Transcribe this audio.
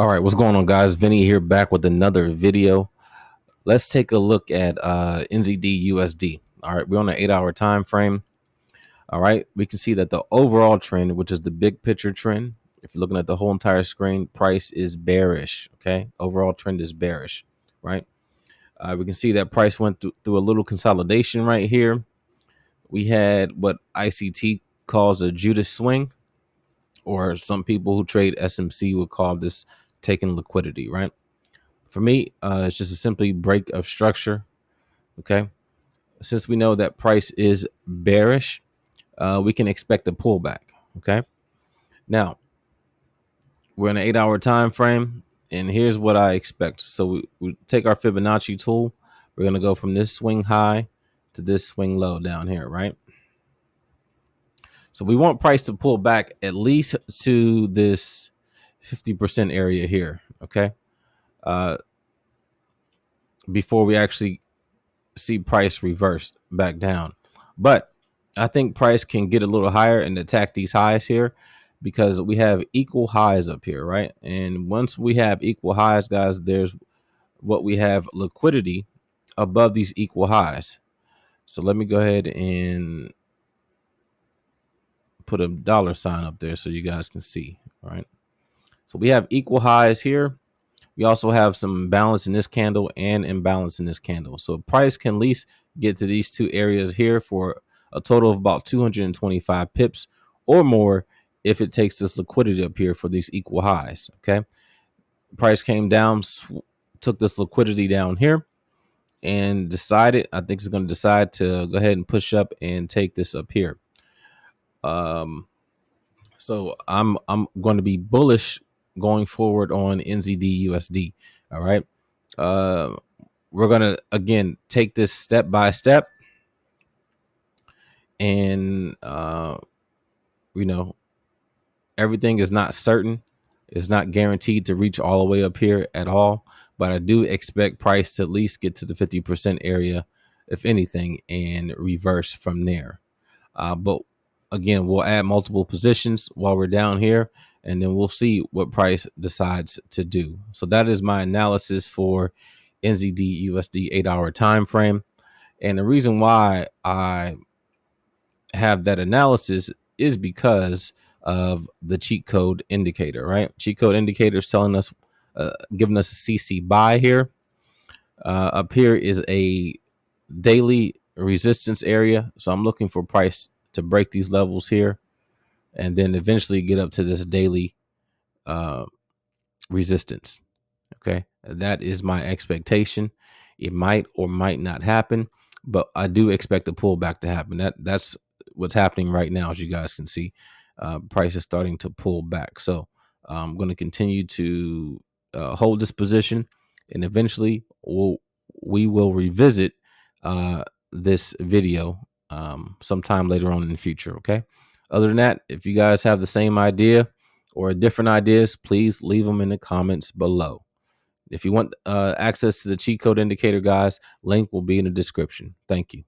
All right, what's going on, guys? Vinny here, back with another video. Let's take a look at NZDUSD. All right, we're on an 8-hour time frame. All right, we can see that the overall trend, which is the big picture trend, if you're looking at the whole entire screen, price is bearish. Okay, overall trend is bearish, right? We can see that price went through a little consolidation right here. We had what ICT calls a Judas swing, or some people who trade SMC would call this taking liquidity, right? For me, it's just a simply break of structure. Okay. Since we know that price is bearish, we can expect a pullback. Okay. Now, we're in an 8-hour time frame, and here's what I expect. So we take our Fibonacci tool. We're going to go from this swing high to this swing low down here, right? So we want price to pull back at least to this 50% area here. Okay. Before we actually see price reversed back down. But I think price can get a little higher and attack these highs here, because we have equal highs up here, right? And once we have equal highs, guys, there's what we have liquidity above these equal highs. So let me go ahead and put a dollar sign up there so you guys can see. All right. So we have equal highs here. We also have some balance in this candle and imbalance in this candle. So price can at least get to these two areas here for a total of about 225 pips or more if it takes this liquidity up here for these equal highs. Okay. Price came down, took this liquidity down here and decided, I think it's going to decide to go ahead and push up and take this up here. So I'm going to be bullish going forward on NZDUSD. All right. We're going to, again, take this step by step. And, everything is not certain. It's not guaranteed to reach all the way up here at all. But I do expect price to at least get to the 50% area, if anything, and reverse from there. But again, we'll add multiple positions while we're down here, and then we'll see what price decides to do. So that is my analysis for NZD/USD 8-hour time frame. And the reason why I have that analysis is because of the cheat code indicator, right? Cheat code indicator is telling us, giving us a CC buy here. Up here is a daily resistance area. So I'm looking for price to break these levels here and then eventually get up to this daily resistance. Okay. That is my expectation. It might or might not happen, but I do expect a pullback to happen. That's what's happening right now. As you guys can see, price is starting to pull back. So I'm going to continue to hold this position, and eventually we will revisit this video sometime later on in the future. Okay. Other than that, if you guys have the same idea or different ideas, please leave them in the comments below. If you want access to the cheat code indicator, guys, link will be in the description. Thank you.